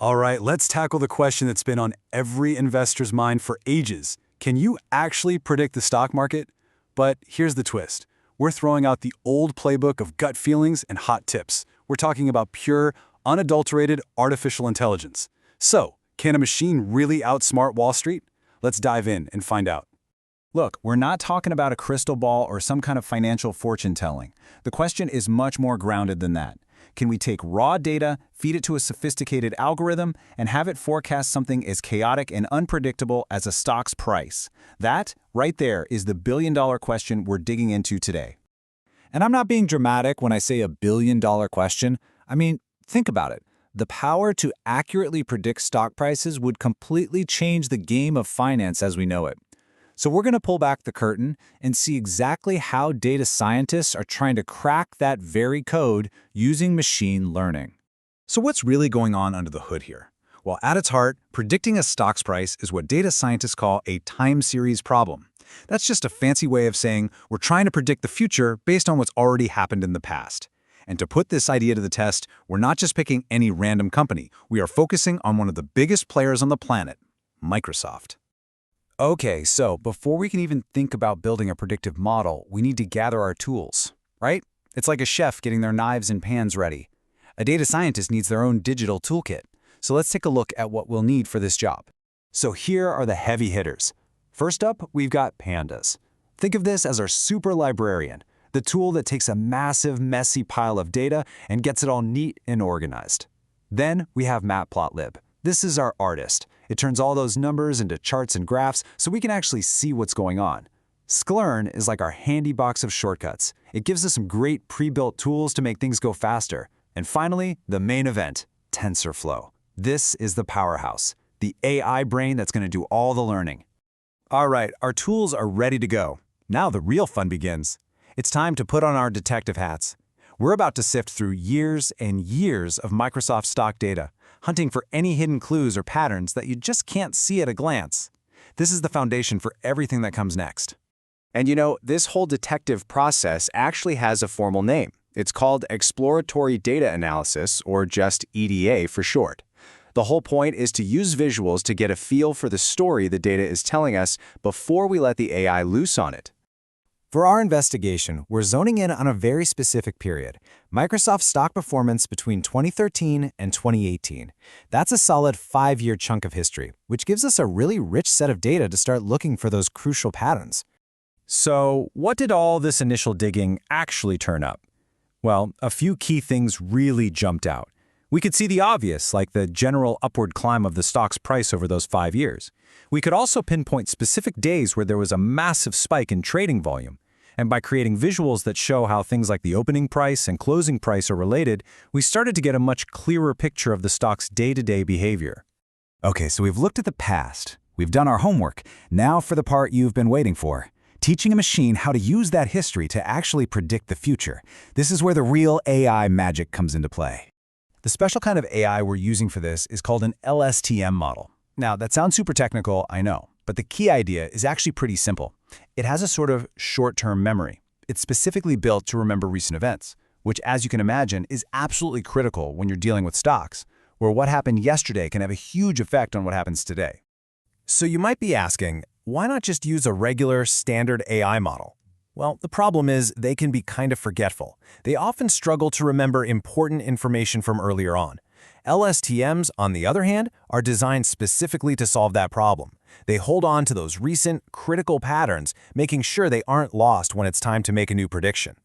All right, let's tackle the question that's been on every investor's mind for ages. Can you actually predict the stock market? But here's the twist. We're throwing out the old playbook of gut feelings and hot tips. We're talking about pure, unadulterated artificial intelligence. So, can a machine really outsmart Wall Street? Let's dive in and find out. Look, we're not talking about a crystal ball or some kind of financial fortune-telling. The question is much more grounded than that. Can we take raw data, feed it to a sophisticated algorithm, and have it forecast something as chaotic and unpredictable as a stock's price? That, right there, is the billion-dollar question we're digging into today. And I'm not being dramatic when I say a billion-dollar question. I mean, think about it. The power to accurately predict stock prices would completely change the game of finance as we know it. So we're going to pull back the curtain and see exactly how data scientists are trying to crack that very code using machine learning. So what's really going on under the hood here? Well, at its heart, predicting a stock's price is what data scientists call a time series problem. That's just a fancy way of saying we're trying to predict the future based on what's already happened in the past. And to put this idea to the test, we're not just picking any random company. We are focusing on one of the biggest players on the planet, Microsoft. Okay, so before we can even think about building a predictive model, we need to gather our tools, right? It's like a chef getting their knives and pans ready. A data scientist needs their own digital toolkit. So let's take a look at what we'll need for this job. So here are the heavy hitters. First up, we've got Pandas. Think of this as our super librarian, the tool that takes a massive, messy pile of data and gets it all neat and organized. Then we have Matplotlib. This is our artist. It turns all those numbers into charts and graphs so we can actually see what's going on. Scikit-learn is like our handy box of shortcuts. It gives us some great pre-built tools to make things go faster. And finally, the main event, TensorFlow. This is the powerhouse, the AI brain that's going to do all the learning. All right, our tools are ready to go. Now the real fun begins. It's time to put on our detective hats. We're about to sift through years and years of Microsoft stock data, hunting for any hidden clues or patterns that you just can't see at a glance. This is the foundation for everything that comes next. And you know, this whole detective process actually has a formal name. It's called exploratory data analysis, or just EDA for short. The whole point is to use visuals to get a feel for the story the data is telling us before we let the AI loose on it. For our investigation, we're zoning in on a very specific period, Microsoft stock performance between 2013 and 2018. That's a solid 5-year chunk of history, which gives us a really rich set of data to start looking for those crucial patterns. So, what did all this initial digging actually turn up? Well, a few key things really jumped out. We could see the obvious, like the general upward climb of the stock's price over those 5 years. We could also pinpoint specific days where there was a massive spike in trading volume. And by creating visuals that show how things like the opening price and closing price are related, we started to get a much clearer picture of the stock's day-to-day behavior. Okay, so we've looked at the past. We've done our homework. Now for the part you've been waiting for. Teaching a machine how to use that history to actually predict the future. This is where the real AI magic comes into play. The special kind of AI we're using for this is called an LSTM model. Now, that sounds super technical, I know, but the key idea is actually pretty simple. It has a sort of short-term memory. It's specifically built to remember recent events, which, as you can imagine, is absolutely critical when you're dealing with stocks, where what happened yesterday can have a huge effect on what happens today. So you might be asking, why not just use a regular, standard AI model? Well, the problem is they can be kind of forgetful. They often struggle to remember important information from earlier on. LSTMs, on the other hand, are designed specifically to solve that problem. They hold on to those recent, critical patterns, making sure they aren't lost when it's time to make a new prediction.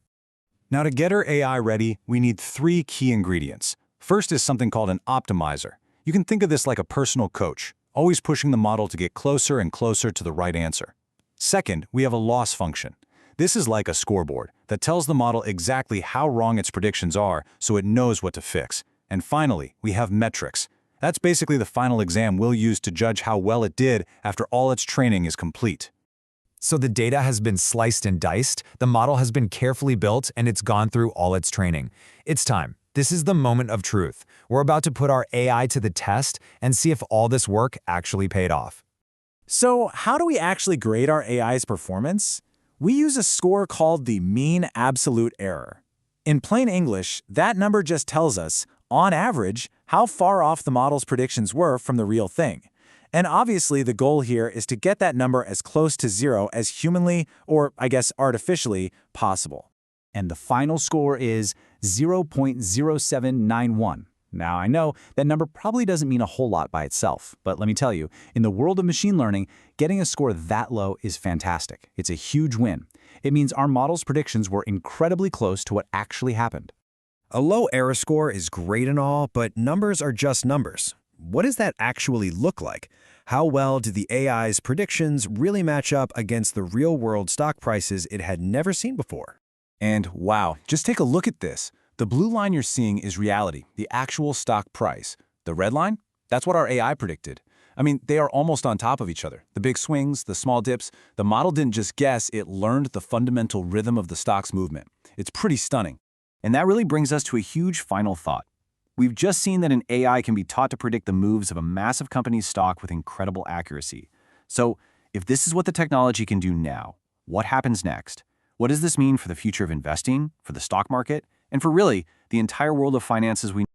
Now, to get our AI ready, we need 3 key ingredients. First is something called an optimizer. You can think of this like a personal coach, always pushing the model to get closer and closer to the right answer. Second, we have a loss function. This is like a scoreboard that tells the model exactly how wrong its predictions are so it knows what to fix. And finally, we have metrics. That's basically the final exam we'll use to judge how well it did after all its training is complete. So the data has been sliced and diced, the model has been carefully built, and it's gone through all its training. It's time. This is the moment of truth. We're about to put our AI to the test and see if all this work actually paid off. So how do we actually grade our AI's performance? We use a score called the mean absolute error. In plain English, that number just tells us, on average, how far off the model's predictions were from the real thing. And obviously, the goal here is to get that number as close to zero as humanly, or I guess artificially, possible. And the final score is 0.0791. Now, I know that number probably doesn't mean a whole lot by itself, but let me tell you, in the world of machine learning, getting a score that low is fantastic. It's a huge win. It means our model's predictions were incredibly close to what actually happened. A low error score is great and all, but numbers are just numbers. What does that actually look like? How well do the AI's predictions really match up against the real-world stock prices it had never seen before? And wow, just take a look at this. The blue line you're seeing is reality, the actual stock price. The red line? That's what our AI predicted. I mean, they are almost on top of each other. The big swings, the small dips, the model didn't just guess, it learned the fundamental rhythm of the stock's movement. It's pretty stunning. And that really brings us to a huge final thought. We've just seen that an AI can be taught to predict the moves of a massive company's stock with incredible accuracy. So, if this is what the technology can do now, what happens next? What does this mean for the future of investing, for the stock market, and for really the entire world of finances we